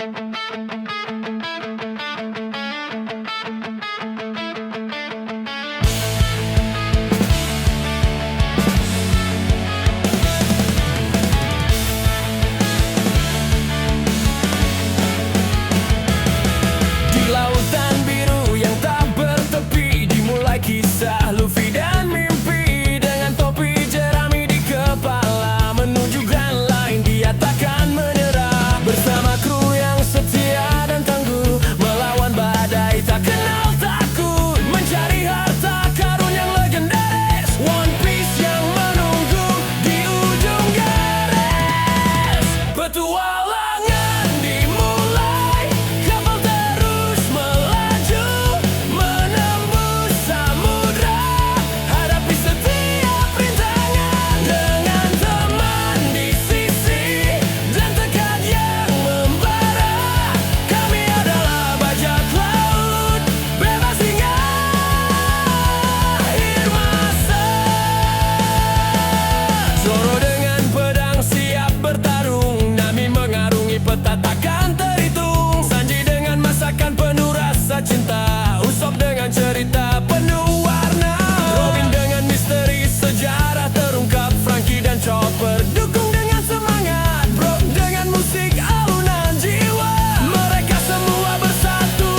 Di lautan biru yang tak bertepi, dimulai kisah Luffy dan mimpi. Dengan topi jerami di kepala, menuju Grand Line dia takkan menyerah. Bersama kru yang setia dan tangguh, melawan badai tak kenal takut. Mencari harta karun yang legendaris, One Piece yang menunggu di ujung garis. Petualangan dimulai, kapal terus melaju, menembus samudra, hadapi setiap rintangan. Dengan teman di sisi dan tekad yang membara, kami adalah bajak laut, bebas hingga akhir masa. Zoro dengan pedang siap bertarung, Nami mengarungi peta takkan terhitung. Sanji dengan masakan penuh rasa cinta, Usopp dengan cerita penuh warna. Robin dengan misteri sejarah terungkap, Franky dan Chopper dukung dengan semangat. Brock dengan musik alunan jiwa, mereka semua bersatu,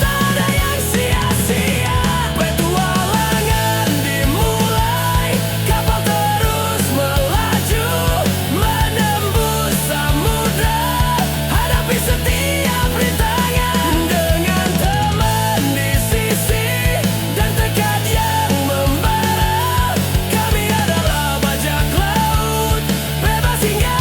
tak ada yang sia-sia. Petualangan dimulai, kapal terus melaju, menembus samudra, hadapi setiap rintangan. Dengan teman di sisi dan tekad yang membara, kami adalah bajak laut, bebas hingga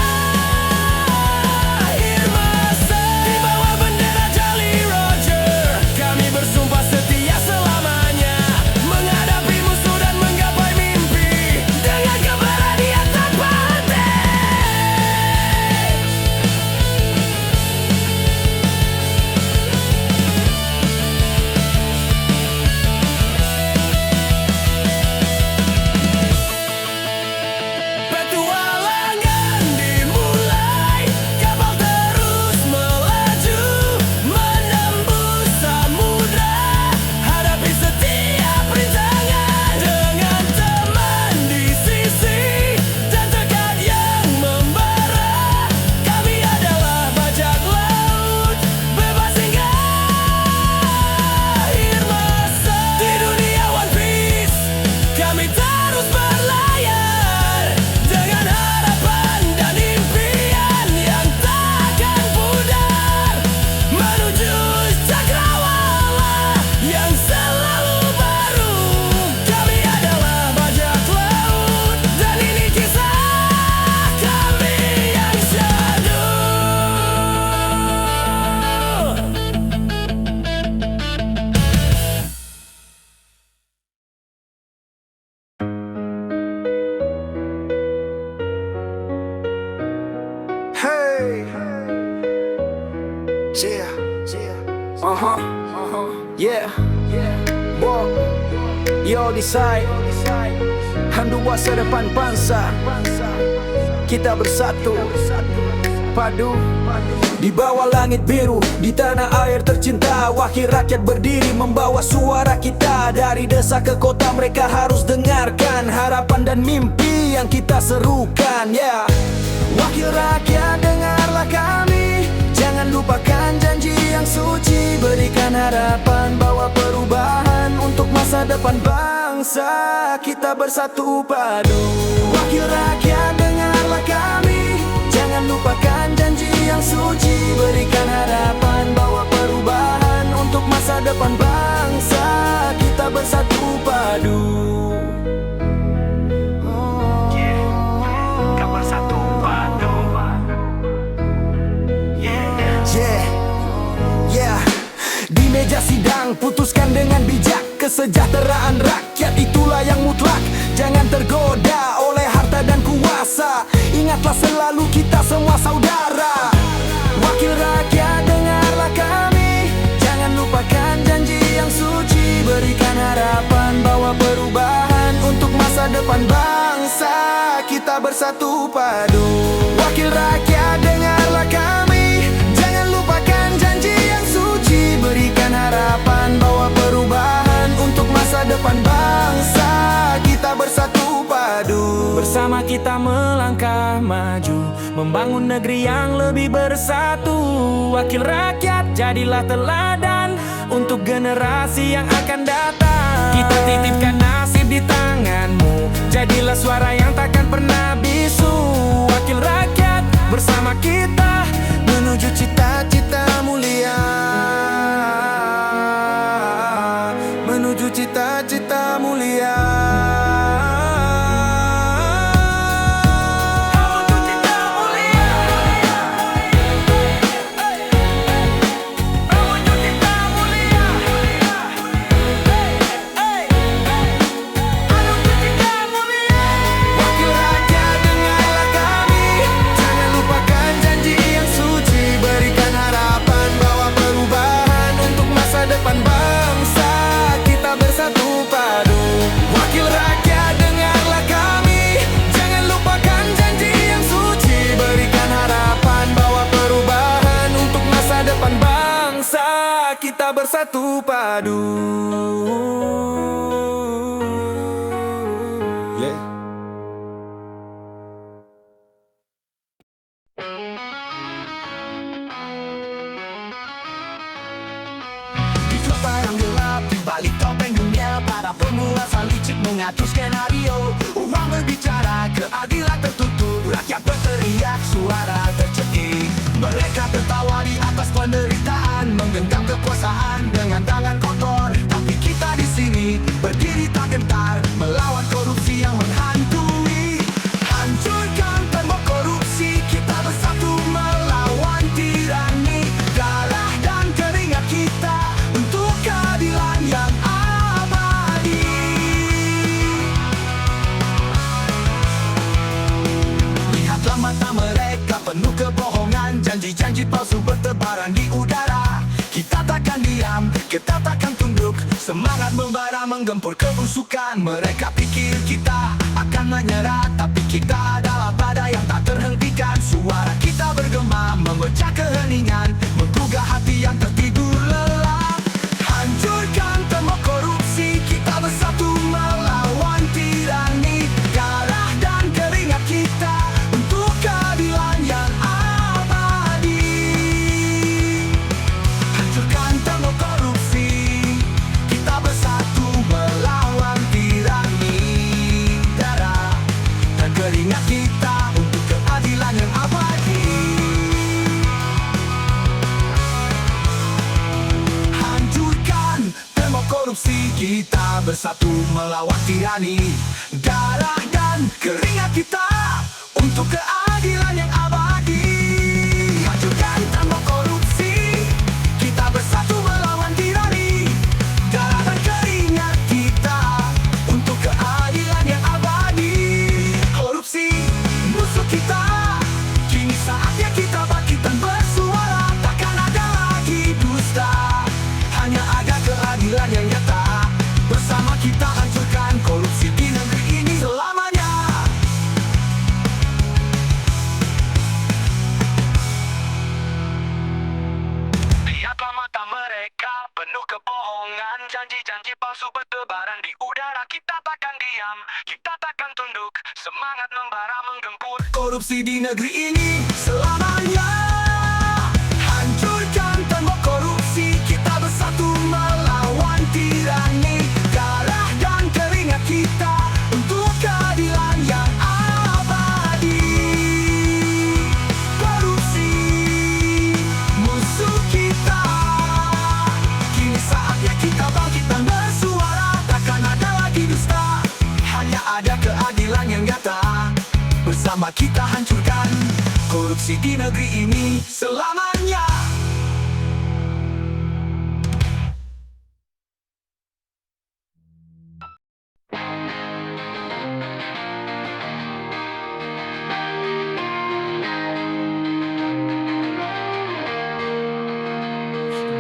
akhir masa. Di bawah bendera Jolly Roger, kami bersumpah setia selamanya, menghadapi musuh dan menggapai mimpi dengan keberanian tanpa henti. Petualangan dimulai, kapal terus melaju, menembus samudra, hadapi setiap rintangan. Dengan teman di sisi dan tekad yang membara, kami adalah bajak laut, bebas hingga akhir masa. Di dunia One Piece, kami terus berlayar, dengan harapan dan impian yang takkan pudar, menuju cakrawala yang selalu baru. Kami adalah bajak laut, dan ini kisah kami yang syahdu. Hey, yeah, yeah, Bob, yo decide, handu masa depan bangsa, kita bersatu, padu. Di bawah langit biru, di tanah air tercinta, wakil rakyat berdiri membawa suara kita. Dari desa ke kota mereka harus dengarkan harapan dan mimpi yang kita serukan, yeah. Wakil rakyat dengarlah kami, jangan lupakan janji yang suci. Berikan harapan, bawa perubahan untuk masa depan bangsa, kita bersatu padu. Wakil rakyat dengarlah kami, jangan lupakan janji yang suci. Berikan harapan, bawa perubahan untuk masa depan bangsa, kita bersatu padu. Di meja sidang putuskan dengan bijak, kesejahteraan rakyat itulah yang mutlak. Jangan tergoda oleh harta dan kuasa, ingatlah selalu kita semua saudara. Wakil rakyat dengarlah kami, jangan lupakan janji yang suci. Berikan harapan, bawa perubahan untuk masa depan bangsa, kita bersatu padu. Wakil rakyat dengarlah kami, jangan kita melangkah maju, membangun negeri yang lebih bersatu. Wakil rakyat, jadilah teladan untuk generasi yang akan datang. Kita titipkan nasib di tanganmu, jadilah suara yang takkan pernah bisu. Wakil rakyat, bersama kita menuju cita-cita mulia, menuju cita-cita mulia. Kita bersatu padu. Yeah. Di kota yang gelap, di balik topeng dunia, para penguasa licik mengatur skenario. Uang berbicara, keadilan tertutup, rakyat berteriak, suara tercekik. Mereka tertawa di atas penderitaan, menggenggam kekuasaan dengan tangan kotor. Tapi kita di sini berdiri tak gentar, melawan korupsi yang menghantui. Hancurkan tembok korupsi, kita bersatu melawan tirani. Darah dan keringat kita untuk keadilan yang abadi. Lihatlah mata mereka penuh kebohongan, janji-janji palsu bertebaran di udara. Kita takkan diam, kita takkan tunduk, semangat membara menggempur kebusukan. Mereka pikir kita akan menyerah, tapi kita adalah badai yang tak terhentikan. Suara kita bergema, memecah keheningan, menggugah hati yang tertidur lelap. Hancurkan tembok korupsi, kita bersatu melawan tirani. Darah dan keringat kita untuk keadilan yang abadi. Hancurkan tembok korupsi, kita bersatu melawan tirani. Darah dan keringat kita untuk keadilan yang abadi. Hancurkan tembok korupsi, kita bersatu melawan tirani. Darah dan keringat kita untuk keadilan yang abadi. Hancurkan tembok korupsi, kita bersatu melawan tirani. Darah dan keringat kita untuk keadilan yang abadi. Korupsi musuh kita, kini saatnya kita bangkit dan bersuara. Takkan ada lagi dusta, hanya ada keadilan yang nyata. Bersama kita hancurkan korupsi di negeri ini selamanya. Lihatlah mata mereka penuh kebohongan, janji-janji palsu bertebaran di udara. Kita takkan diam, kita takkan tunduk, semangat membara menggempur korupsi di negeri ini selamanya. Hancurkan tembok korupsi, kita bersatu melawan tirani. Darah dan keringat kita untuk keadilan yang abadi. Korupsi musuh kita, kini saatnya kita bangkit dan bersuara. Takkan ada lagi dusta, hanya ada keadilan yang nyata. Bersama kita hancurkan korupsi di negeri ini selamanya.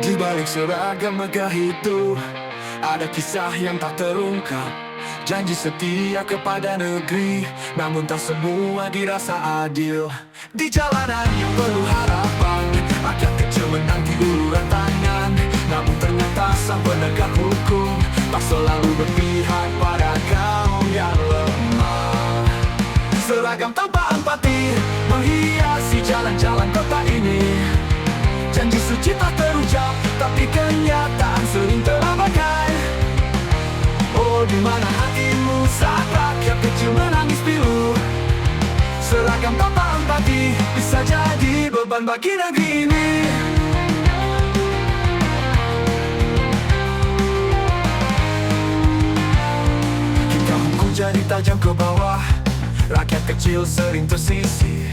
Di balik seragam megah itu, ada kisah yang tak terungkap. Janji setia kepada negeri, namun tak semua dirasa adil. Di jalanan yang penuh harapan, rakyat kecil menanti uluran tangan. Namun ternyata sang penegak hukum tak selalu berpihak pada kaum yang lemah. jadi beban bagi negeri ini. Hingga hukum jadi tajam ke bawah, rakyat kecil sering tersisih.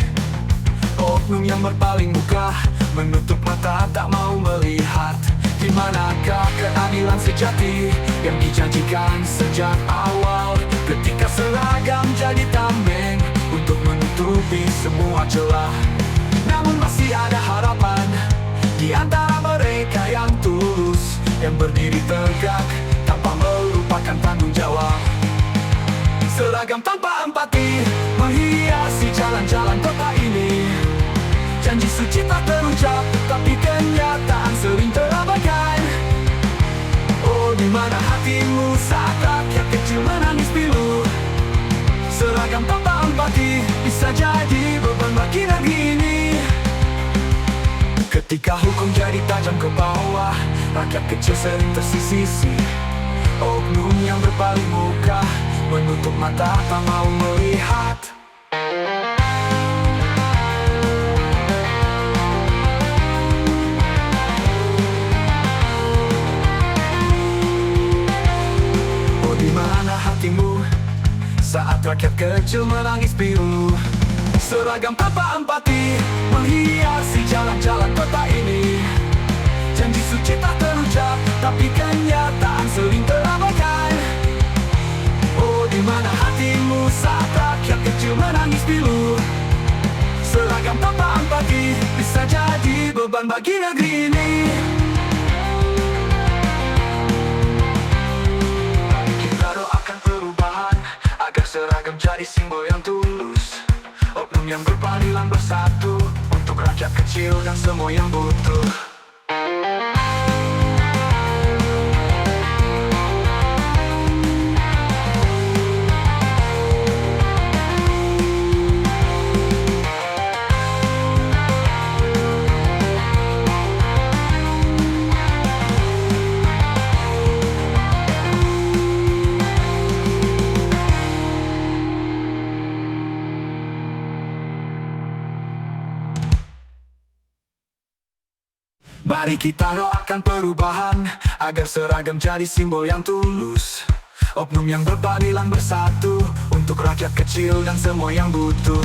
Oknum yang berpaling muka, menutup mata tak mau melihat. Di manakah keadilan sejati yang dijanjikan sejak awal? Ketika seragam jadi tameng untuk menutupi semua celah. Namun masih ada harapan di antara mereka yang tulus, yang berdiri tegak tanpa melupakan tanggung jawab. Seragam tanpa empati menghiasi jalan-jalan kota ini. Janji suci tak terucap, tapi kenyataan sering terabaikan. Oh, di mana hatimu saat rakyat kecil menangis pilu? Seragam tanpa empati bisa jadi beban bagi negeri ini. Ketika hukum jadi tajam ke bawah, rakyat kecil sering tersisih. Oknum yang berpaling muka, menutup mata tak mau melihat. Hatimu saat rakyat kecil menangis pilu. Seragam tanpa empati menghiasi jalan-jalan kota ini. Janji suci tak terucap, tapi kenyataan sering terabaikan. Oh, di mana hatimu saat rakyat kecil menangis pilu? Seragam tanpa empati bisa jadi beban bagi negeri ini. Seragam jadi simbol yang tulus, oknum yang berpadilan bersatu untuk rakyat kecil dan semua yang butuh. Mari kita doakan perubahan agar seragam jadi simbol yang tulus, oknum yang berpadilan bersatu untuk rakyat kecil dan semua yang butuh.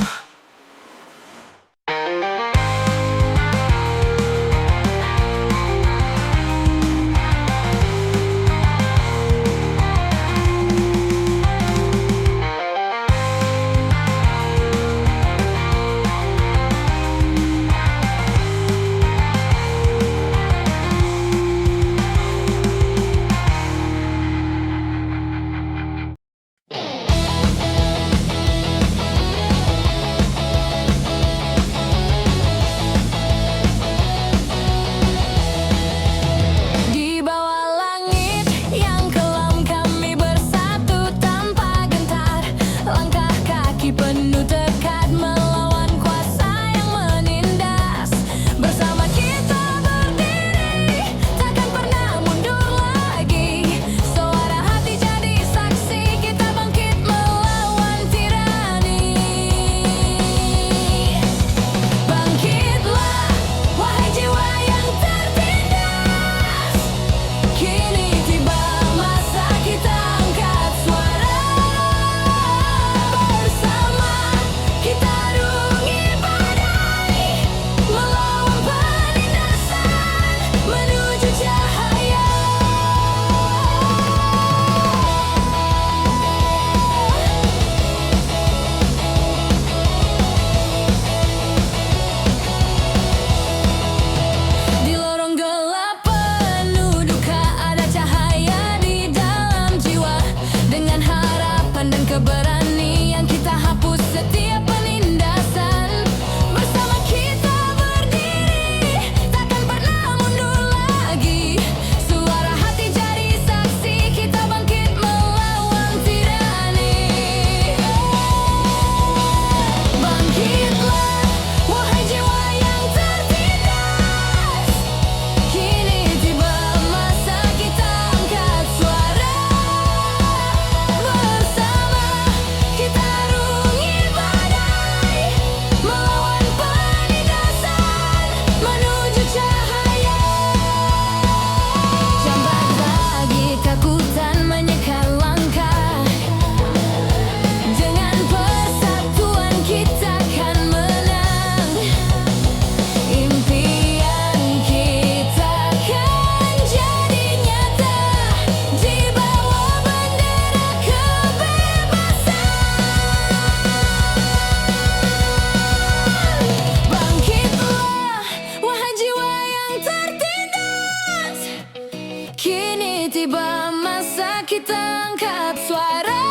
kita angkat suara.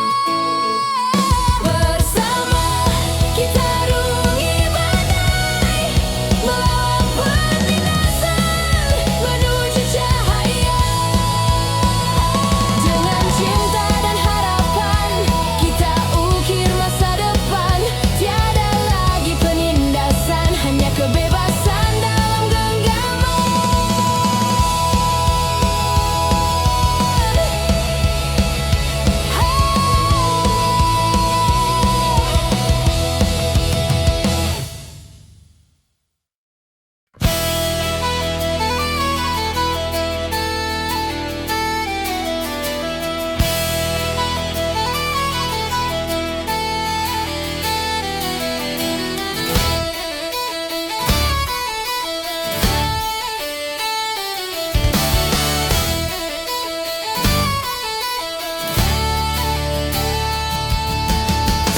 Bersama kita rungi badai, melawan penindasan menuju cahaya. Dengan cinta dan harapan kita ukir masa depan. Tiada lagi penindasan, hanya kebebasan dalam genggaman.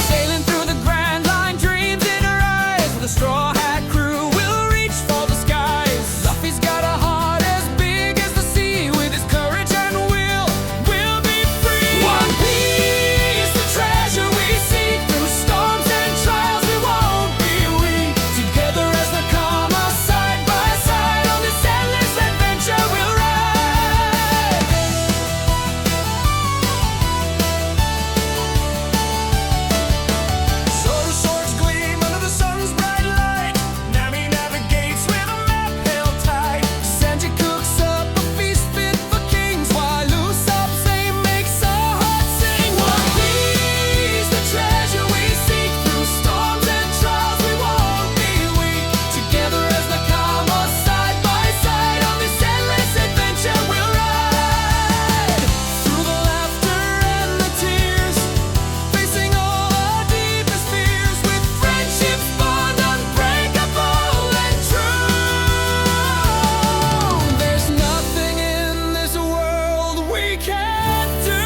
Sailing through the Grand Line, dreams in our eyes. With a straw hat crew, we'll reach for the skies. Luffy's got a heart as big as the sea. With his courage and will, we'll be free. One Piece, the treasure we seek. Through storms and trials, we won't be weak. Together as Nakama, side by side. On this endless adventure, we'll ride. Sword swords gleam under the sun's bright light. Nami navigates with a map held tight. Sanji cooks up a feast fit for kings, while Usopp's aim makes our hearts sing. One Piece, the treasure we seek. Through storms and trials, we won't be weak. Together as Nakama, side by side. On this endless adventure, we'll ride. Through the laughter and the tears, facing all our deepest fears. With friendship's bond unbreakable and true. There's nothing in this world we can't do.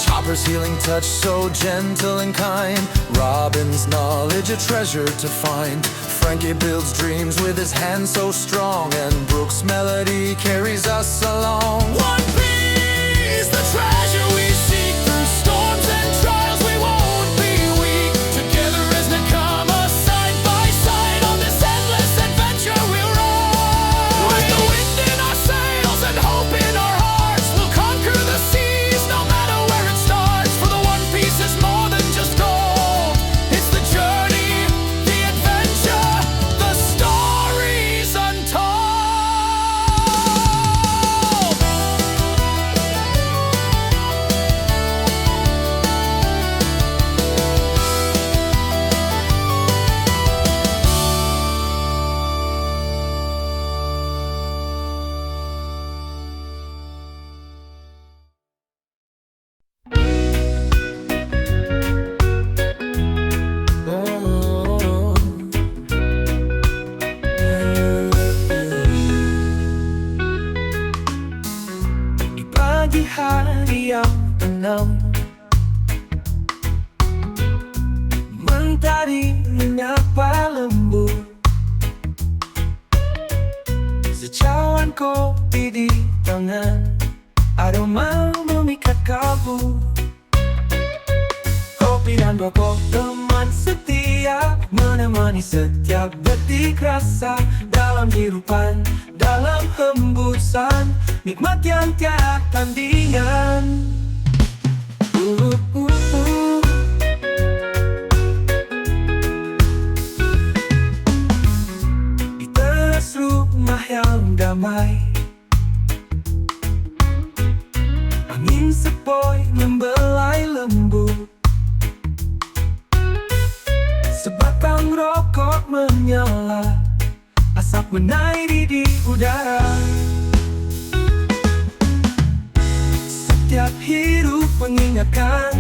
Chopper's healing touch so gentle and kind. Robin's knowledge a treasure to find. Frankie builds dreams with his hands so strong. And Brooks' melody carries us along. One Piece, the treasure we seek. Through storms and trials, we won't be weak. Together as Nakama, side by side. On this endless adventure, we'll ride. With the wind in our sails and hope in our hearts, we'll conquer the seas, no matter where it starts. For the One Piece is more than just gold. It's the journey, the adventure, the stories untold. Di pagi hari yang tenang, mentari menyapa lembut. Secawan kopi di tangan, aroma memikat kalbu. Kopi dan rokok teman setia, menemani setiap detik rasa. Dalam hirupan, dalam hembusan, nikmat yang tiada tandingan. Di teras rumah yang damai, angin sepoi membelai lembut. Sebatang rokok menairi di udara. Setiap hirup mengingatkan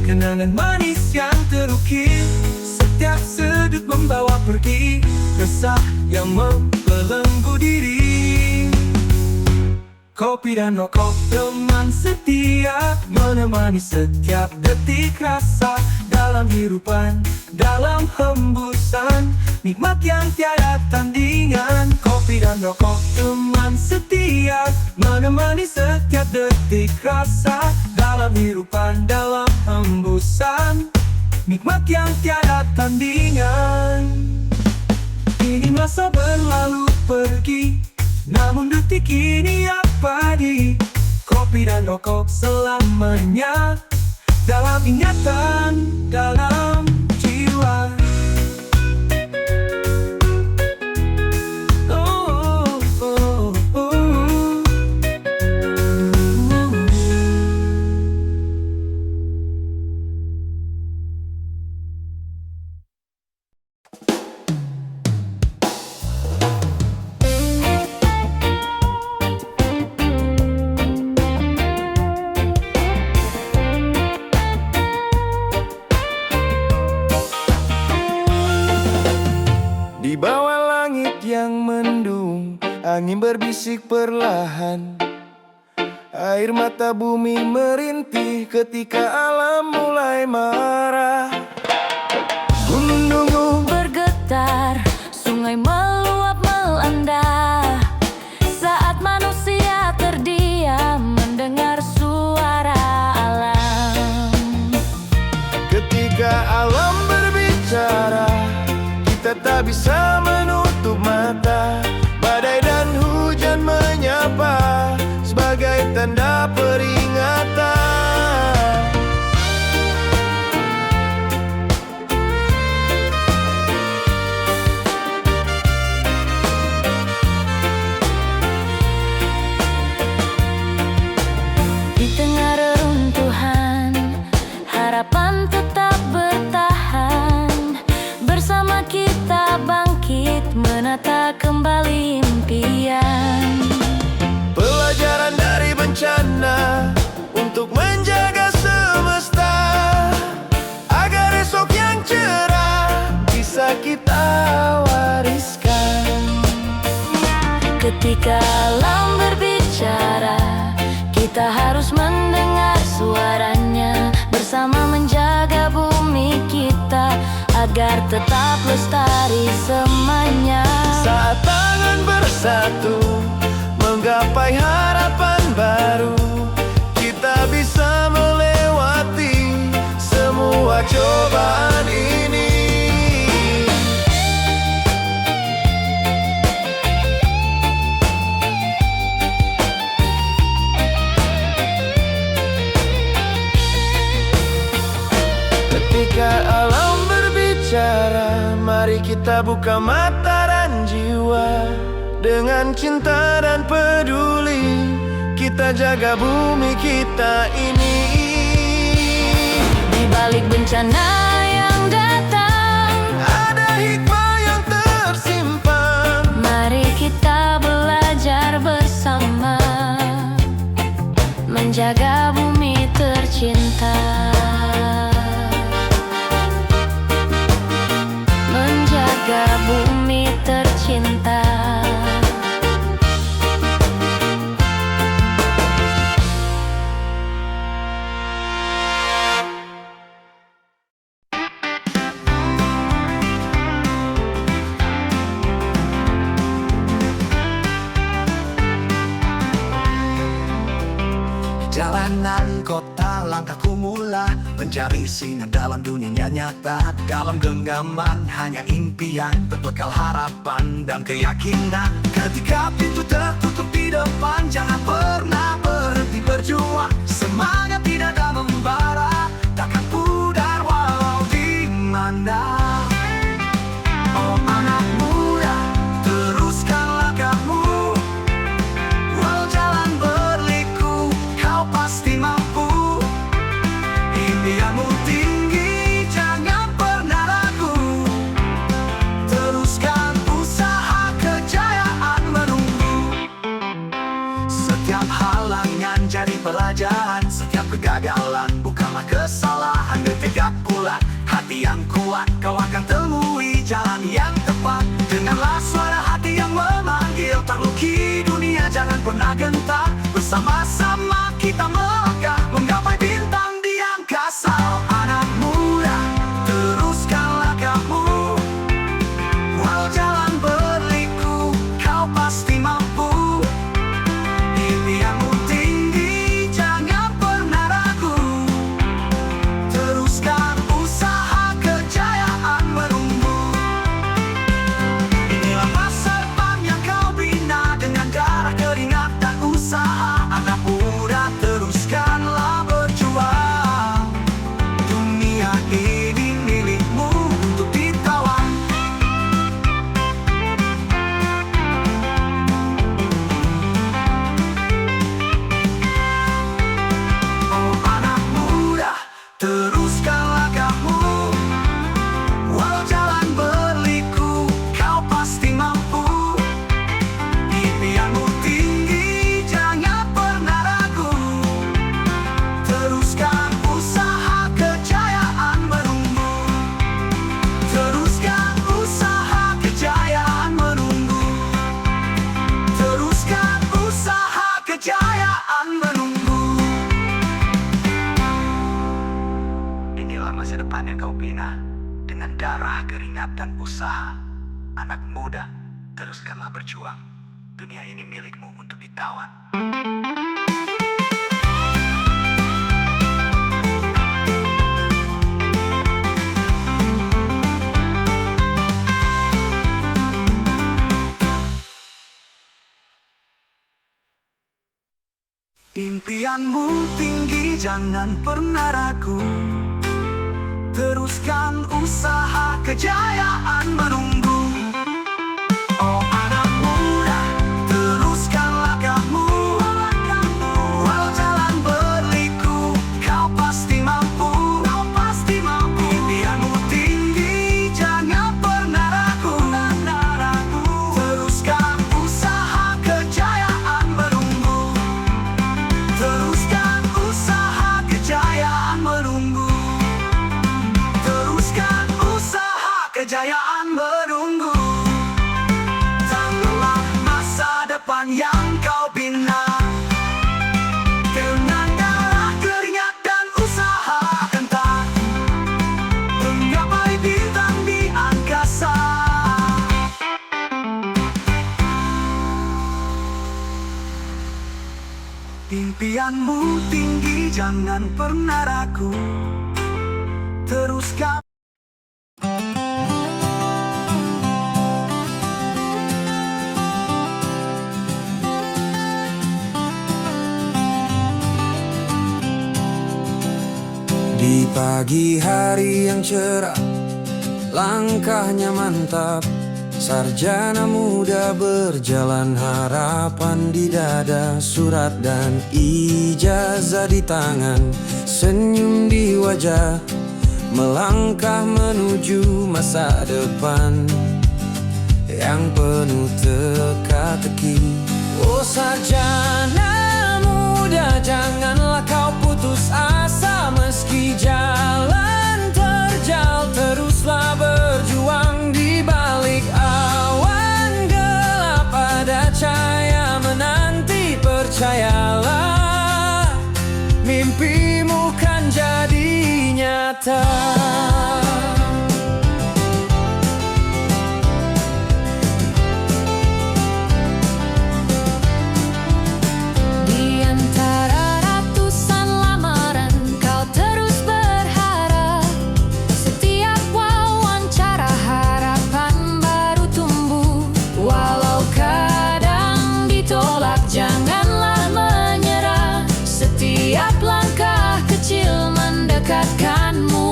kenangan manis yang terukir. Setiap sudut membawa pergi resah yang membelenggu diri. Kopi dan rokok teman setia, menemani setiap detik rasa. Dalam hirupan, dalam hembusan, nikmat yang tiada tandingan. Kopi dan rokok teman setia, menemani setiap detik rasa. Dalam hirupan, dalam hembusan, nikmat yang tiada tandingan. Kini masa berlalu pergi, namun detik ini abadi. Kopi dan rokok selamanya dalam ingatan, dalam jiwa. Oh, oh, oh. Di bawah langit yang mendung, angin berbisik perlahan. Air mata bumi merintih ketika alam mulai marah. Gunung Bergetar, sungai meluap melanda. Saat manusia terdiam mendengar suara alam. ketika alam berbicara, kita tak bisa menutup mata. Badai dan hujan menyapa sebagai tanda peringatan. Di tengah reruntuhan, harapan tetap bertahan. Bersama kita bangkit menata kembali impian. Pelajaran dari bencana untuk menjaga semesta, agar esok yang cerah bisa kita wariskan. Ketika alam berbicara, kita harus mendengar suaranya. Bersama menjaga bumi kita agar tetap lestari semuanya. Saat tangan bersatu menggapai harapan baru, kita bisa melewati semua cobaan ini. Ketika alam berbicara, mari kita buka mata dan jiwa. Dengan cinta dan peduli, kita jaga bumi kita ini. Di balik bencana yang datang, ada hikmah yang tersimpan. mari kita belajar bersama menjaga bumi tercinta. Menjaga bumi tercinta. Jalanan kota langkahku mula mencari sinar dalam dunia nyata. Dalam genggaman hanya impian, berbekal harapan dan keyakinan. Ketika pintu tertutup di depan, jangan pernah berhenti berjuang. Semangat tidak ada membara, takkan pudar walau di mana. Oh anak muda, teruskan langkahmu. Walau jalan berliku, kau pasti mampu. Impianmu tinggi, jangan pernah ragu. Teruskan usaha kejar Segala kesalahan bertegak bulat, hati yang kuat, kau akan temui jalan yang tepat. Dengarlah suara hati yang memanggil, takluki dunia jangan pernah gentar. Bersama-sama kita melangkah, menggapai bintang di angkasa. Anak muda, teruskan langkahmu. Walau jalan berliku, kau pasti mampu. Impianmu tinggi, jangan pernah ragu. Teruskan usaha, kejayaan menunggu. Inilah masa depan yang kau bina dengan darah, keringat, dan usaha. Anak muda, teruskanlah berjuang. Dunia ini milikmu untuk ditawan. Oh anak muda, teruskan langkahmu. Walau jalan berliku, kau pasti mampu. Impianmu tinggi, jangan pernah ragu. Teruskan usaha, kejayaan menunggu. Teruskan usaha, kejayaan menunggu. Teruskan usaha, kejayaan menunggu. Inilah masa depan yang kau bina dengan darah, keringat, dan usaha. Anak muda, teruskanlah berjuang. Dunia ini milikmu untuk ditawan. Impianmu tinggi, jangan pernah ragu. Teruskan usaha, kejayaan menunggu. Oh anak muda, teruskan langkahmu. Walau jalan berliku, kau pasti mampu. Impianmu tinggi, jangan pernah ragu. Teruskan usaha, kejayaan menunggu. Teruskan usaha, kejayaan menunggu. Teruskan usaha, kejayaan menunggu. Tangguhlah masa depan yang kau bina dengan darah, keringat, dan usaha kental. Menggapai bintang di angkasa. Impianmu tinggi, jangan pernah ragu. Teruskan. Di pagi hari yang cerah, langkahnya mantap. Sarjana muda berjalan, harapan di dada, surat dan ijazah di tangan, senyum di wajah, melangkah menuju masa depan yang penuh teka-teki. Oh sarjana muda, janganlah kau putus asa. Meski jalan terjal, teruslah berjuang. Di balik awan gelap ada cahaya menanti. Percayalah, mimpimu kan jadi nyata. Janganlah menyerah, setiap langkah kecil mendekatkanmu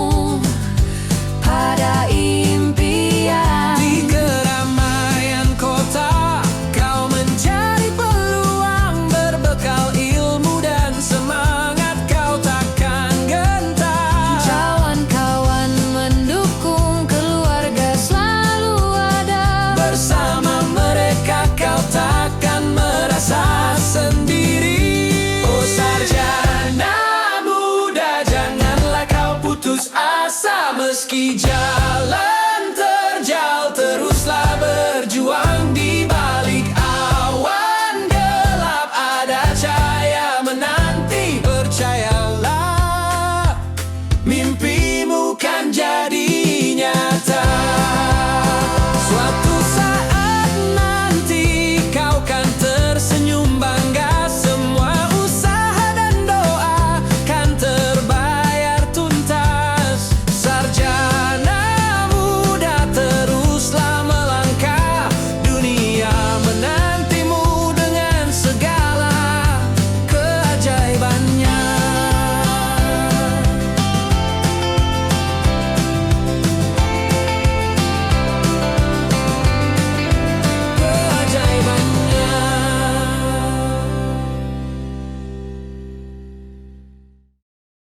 Meski jalan terjal, teruslah berjuang. Di balik awan gelap ada cahaya menanti. Percayalah, mimpimu kan jadi